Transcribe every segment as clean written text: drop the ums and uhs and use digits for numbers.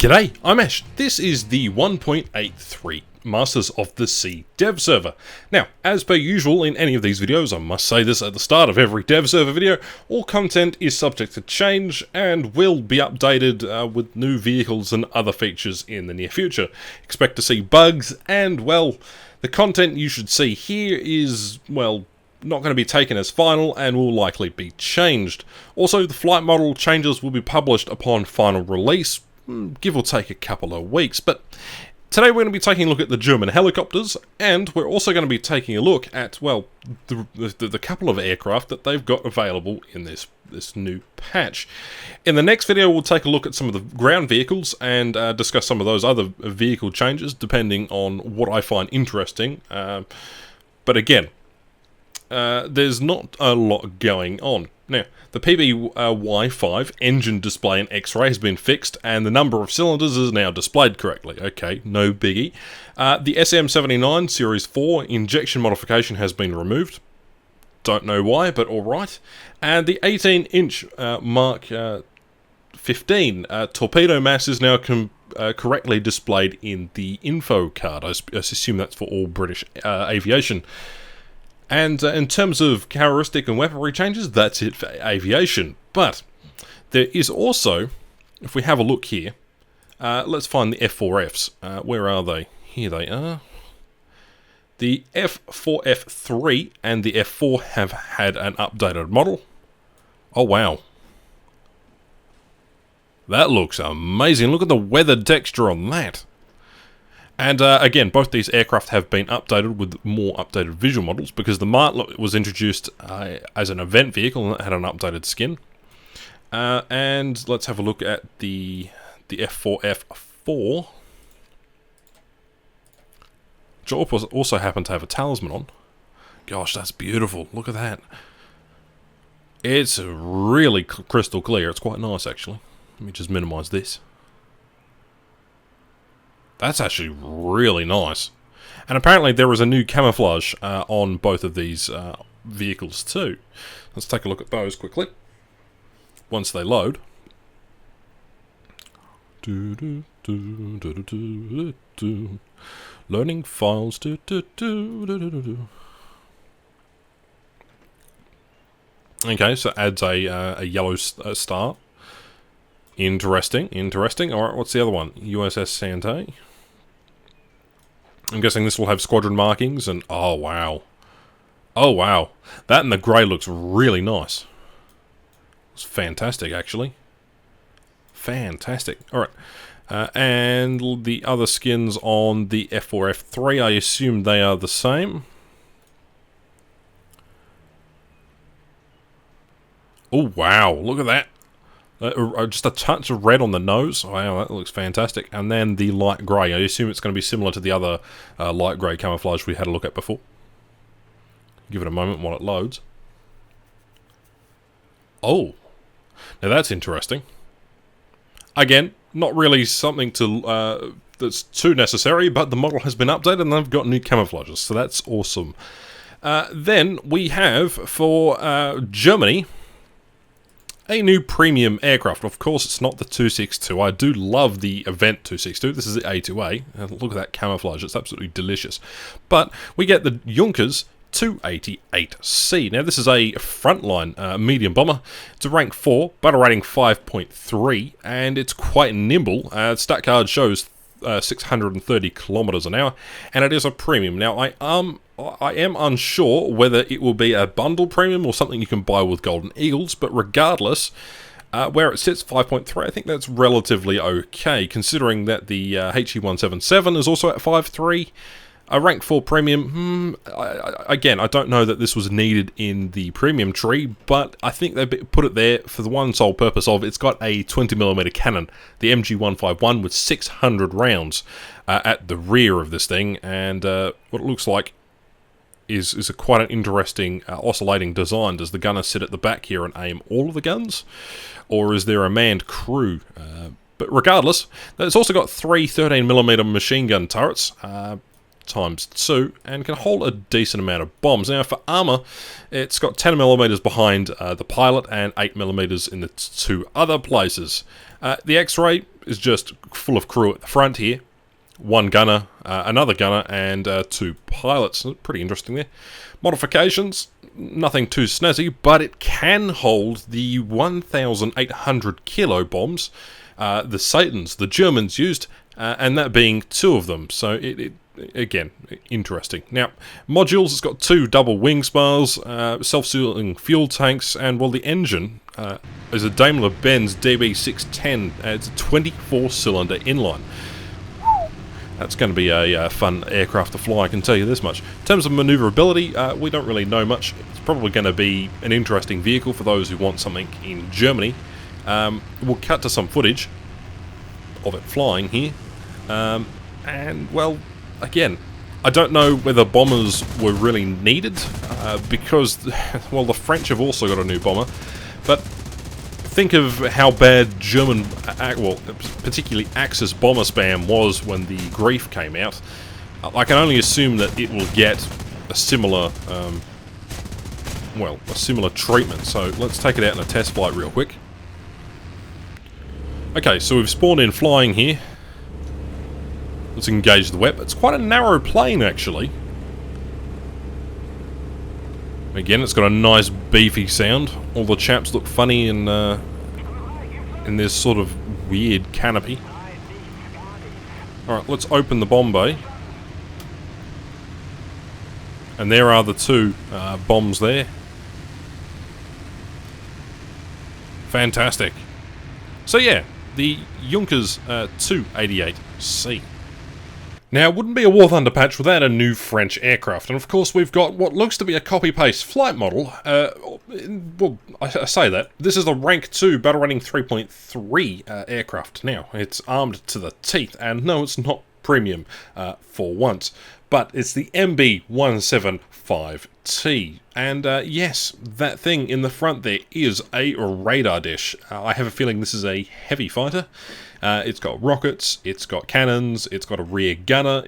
G'day, I'm Ash. This is the 1.83 Masters of the Sea dev server. Now, as per usual in any of these videos, I must say this at the start of every dev server video, all content is subject to change and will be updated with new vehicles and other features in the near future. Expect to see bugs and, well, the content you should see here is, well, not going to be taken as final and will likely be changed. Also, the flight model changes will be published upon final release, give or take a couple of weeks. But today we're going to be taking a look at the German helicopters, and we're also going to be taking a look at, well, the couple of aircraft that they've got available in this new patch. In the next video we'll take a look at some of the ground vehicles and discuss some of those other vehicle changes depending on what I find interesting. But again, there's not a lot going on. Now, the PBY5 engine display and X-ray has been fixed, and the number of cylinders is now displayed correctly. Okay, no biggie. The SM79 Series 4 injection modification has been removed. Don't know why, but alright. And the 18-inch Mark 15 torpedo mass is now correctly displayed in the info card. I assume that's for all British aviation. And in terms of characteristic and weaponry changes, that's it for aviation. But there is also, if we have a look here, let's find the F4Fs. Where are they? Here they are. The F4F3 and the F4 have had an updated model. Oh wow. That looks amazing. Look at the weathered texture on that. And again, both these aircraft have been updated with more updated visual models because the Martlet was introduced as an event vehicle and it had an updated skin. And let's have a look at the F4F4, which also happened to have a talisman on. Gosh, that's beautiful. Look at that. It's really crystal clear. It's quite nice, actually. Let me just minimize this. That's actually really nice. And apparently there is a new camouflage on both of these vehicles too. Let's take a look at those quickly. Once they load. Loading files. Okay, so it adds a yellow star. Interesting. Alright, what's the other one? USS Sante. I'm guessing this will have squadron markings and... oh, wow. Oh, wow. That and the grey looks really nice. It's fantastic, actually. Fantastic. Alright. And the other skins on the F4F3, I assume they are the same. Oh, wow. Look at that. Just a touch of red on the nose. Wow, that looks fantastic. And then the light grey. I assume it's going to be similar to the other light grey camouflage we had a look at before. Give it a moment while it loads. Oh, now that's interesting. Again, not really something to that's too necessary, but the model has been updated and they've got new camouflages, so that's awesome. Then we have for Germany a new premium aircraft. Of course, it's not the 262. I do love the event 262. This is the A2A. Look at that camouflage. It's absolutely delicious. But we get the Junkers 288C. Now, this is a frontline medium bomber. It's a rank 4, battle rating 5.3, and it's quite nimble. Stat card shows 630 kilometers an hour, and it is a premium. Now, I am unsure whether it will be a bundle premium or something you can buy with Golden Eagles, but regardless, where it sits, 5.3, I think that's relatively okay, considering that the HE177 is also at 5.3. A rank 4 premium, again, I don't know that this was needed in the premium tree, but I think they put it there for the one sole purpose of it's got a 20mm cannon, the MG151 with 600 rounds at the rear of this thing, and what it looks like is quite an interesting oscillating design. Does the gunner sit at the back here and aim all of the guns, or is there a manned crew? But regardless, it's also got 3 13mm machine gun turrets, times 2, and can hold a decent amount of bombs. Now for armor, it's got 10mm behind the pilot and 8mm in the 2 other places. The X-ray, is just full of crew at the front here. One gunner, another gunner, and 2 pilots. Pretty interesting there. Modifications, nothing too snazzy, but it can hold the 1,800 kilo bombs, the Satans, the Germans used, and that being 2 of them. So it again, interesting. Now, modules, it's got 2 double wing spars, self-sealing fuel tanks, and well, the engine is a Daimler-Benz DB610. It's a 24-cylinder inline. That's going to be a fun aircraft to fly, I can tell you this much. In terms of maneuverability, we don't really know much. It's probably going to be an interesting vehicle for those who want something in Germany. We'll cut to some footage of it flying here. And, well, again, I don't know whether bombers were really needed, because, well, the French have also got a new bomber, but think of how bad German, well, particularly Axis bomber spam was when the Grief came out. I can only assume that it will get a similar, well, a similar treatment. So let's take it out in a test flight real quick. Okay, so we've spawned in flying here. Let's engage the WEP. It's quite a narrow plane, actually. Again, it's got a nice beefy sound. All the chaps look funny in this sort of weird canopy. Alright, let's open the bomb bay. And there are the 2 bombs there. Fantastic. So yeah, the Junkers 288C. Now, it wouldn't be a War Thunder patch without a new French aircraft, and of course we've got what looks to be a copy-paste flight model. Well, I say that. This is the Rank 2 Battle Rating 3.3 aircraft. Now, it's armed to the teeth, and no, it's not premium for once, but it's the MB175T. And yes, that thing in the front there is a radar dish. I have a feeling this is a heavy fighter. It's got rockets, it's got cannons, it's got a rear gunner,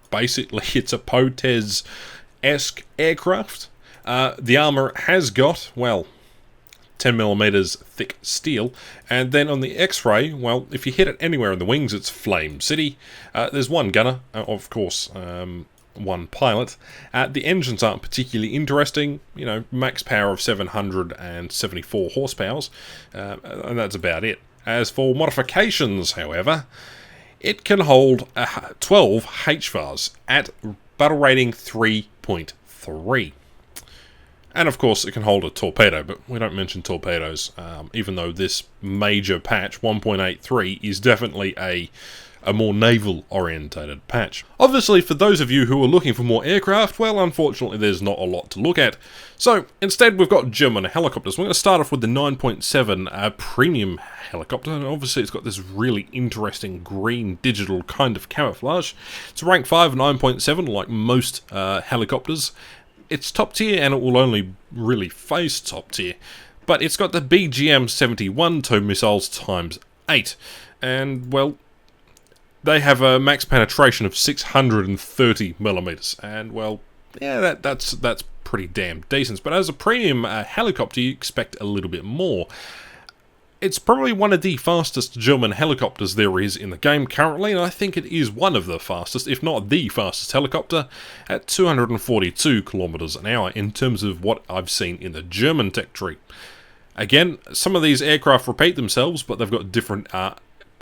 basically it's a Proteus-esque aircraft. The armour has got, well, 10mm thick steel, and then on the X-ray, well, if you hit it anywhere in the wings, it's Flame City. There's 1 gunner, of course, 1 pilot. The engines aren't particularly interesting, you know, max power of 774 horsepower, and that's about it. As for modifications, however, it can hold 12 HVARs at battle rating 3.3. And of course it can hold a torpedo, but we don't mention torpedoes, even though this major patch, 1.83, is definitely a more naval-orientated patch. Obviously, for those of you who are looking for more aircraft, well, unfortunately there's not a lot to look at. So, instead we've got German helicopters. We're going to start off with the 9.7 premium helicopter, and obviously it's got this really interesting green digital kind of camouflage. It's a rank 5 9.7, like most helicopters. It's top tier, and it will only really face top tier. But it's got the BGM-71 tow missiles ×8, and, well, they have a max penetration of 630mm, and, well, yeah, that's pretty damn decent. But as a premium helicopter, you expect a little bit more. It's probably one of the fastest German helicopters there is in the game currently, and I think it is one of the fastest, if not the fastest helicopter, at 242 kilometers an hour in terms of what I've seen in the German tech tree. Again, some of these aircraft repeat themselves, but they've got different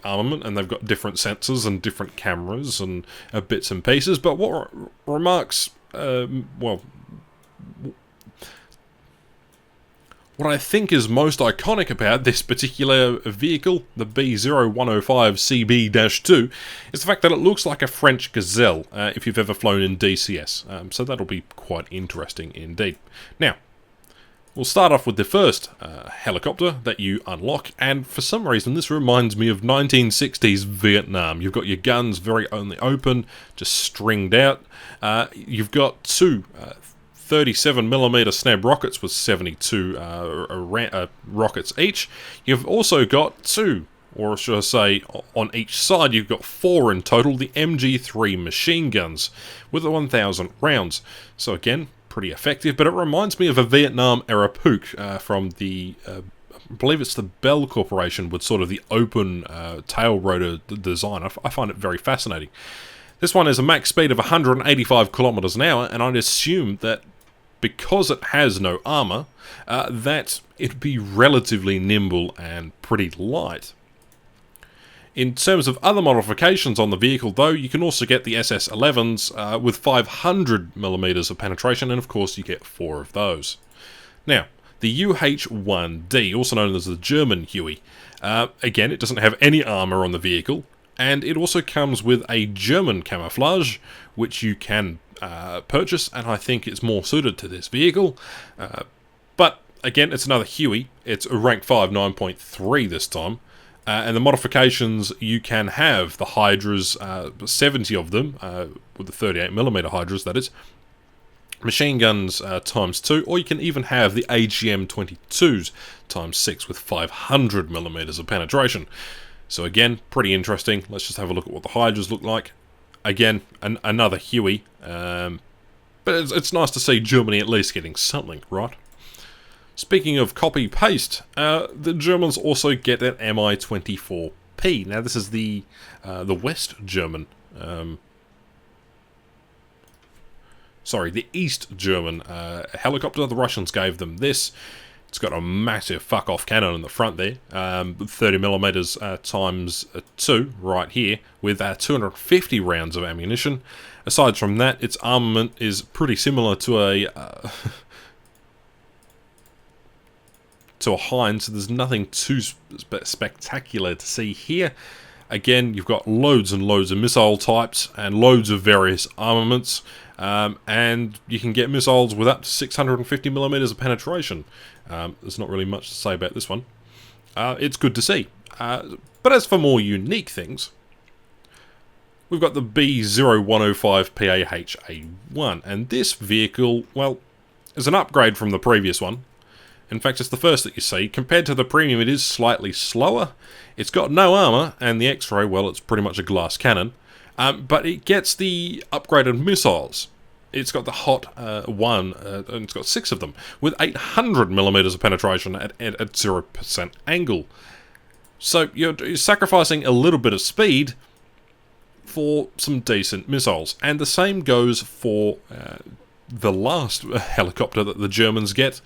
armament, and they've got different sensors and different cameras and bits and pieces. But what remarks, well, what I think is most iconic about this particular vehicle, the B0105CB-2, is the fact that it looks like a French Gazelle, if you've ever flown in DCS. So that'll be quite interesting indeed. Now, we'll start off with the first helicopter that you unlock, and for some reason this reminds me of 1960s Vietnam. You've got your guns very only open, just stringed out. You've got 2 37mm snap rockets with 72 rockets each. You've also got 2, or should I say on each side, you've got 4 in total, the MG3 machine guns with 1,000 rounds. So again, pretty effective, but it reminds me of a Vietnam era Puch from the believe it's the Bell Corporation with sort of the open tail rotor design. I find it very fascinating. This one has a max speed of 185 kilometers an hour, and I'd assume that because it has no armor, that it'd be relatively nimble and pretty light. In terms of other modifications on the vehicle, though, you can also get the SS11s with 500mm of penetration, and of course you get 4 of those. Now, the UH-1D, also known as the German Huey, again, it doesn't have any armor on the vehicle, and it also comes with a German camouflage, which you can purchase, and I think it's more suited to this vehicle. But, again, it's another Huey. It's a rank 5 9.3 this time. And the modifications, you can have the Hydras, 70 of them, with the 38mm Hydras, that is. Machine guns times 2, or you can even have the AGM-22s times 6 with 500mm of penetration. So again, pretty interesting. Let's just have a look at what the Hydras look like. Again, another Huey, but it's nice to see Germany at least getting something, right? Speaking of copy-paste, the Germans also get an Mi-24P. Now this is the West German, the East German helicopter. The Russians gave them this. It's got a massive fuck-off cannon in the front there, 30mm times 2 right here, with 250 rounds of ammunition. Aside from that, its armament is pretty similar to a Heinz, so there's nothing too spectacular to see here. Again, you've got loads and loads of missile types and loads of various armaments, and you can get missiles with up to 650mm of penetration. There's not really much to say about this one. It's good to see. But as for more unique things, we've got the B0105 PAH-A1, and this vehicle, well, is an upgrade from the previous one. In fact, it's the first that you see. Compared to the premium, it is slightly slower. It's got no armor, and the X-ray, well, it's pretty much a glass cannon. But it gets the upgraded missiles. It's got the HOT 1, and it's got 6 of them, with 800mm of penetration at 0% angle. So you're sacrificing a little bit of speed for some decent missiles. And the same goes for the last helicopter that the Germans get.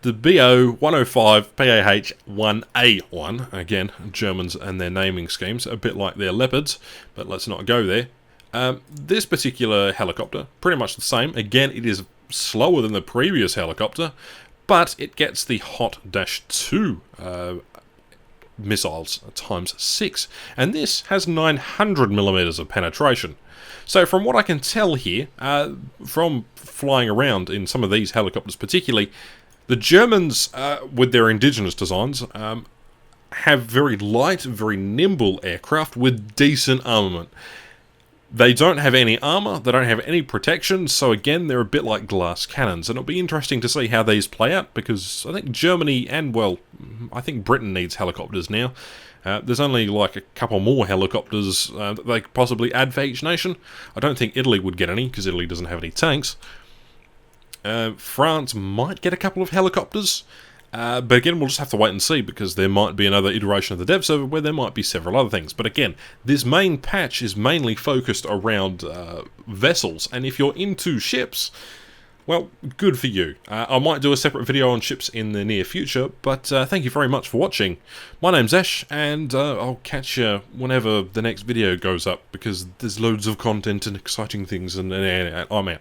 The BO-105 PAH-1A1, again, Germans and their naming schemes, a bit like their leopards, but let's not go there. This particular helicopter, pretty much the same. Again, it is slower than the previous helicopter, but it gets the HOT-2 missiles times 6, and this has 900mm of penetration. So from what I can tell here, from flying around in some of these helicopters particularly, the Germans, with their indigenous designs, have very light, very nimble aircraft with decent armament. They don't have any armor, they don't have any protection, so again, they're a bit like glass cannons, and it'll be interesting to see how these play out, because I think Germany and, well, I think Britain needs helicopters now. There's only like a couple more helicopters that they could possibly add for each nation. I don't think Italy would get any, because Italy doesn't have any tanks. France might get a couple of helicopters, but again, we'll just have to wait and see, because there might be another iteration of the dev server where there might be several other things. But again, this main patch is mainly focused around vessels, and if you're into ships, well, good for you. I might do a separate video on ships in the near future, but thank you very much for watching. My name's Ash, and I'll catch you whenever the next video goes up, because there's loads of content and exciting things, and I'm out.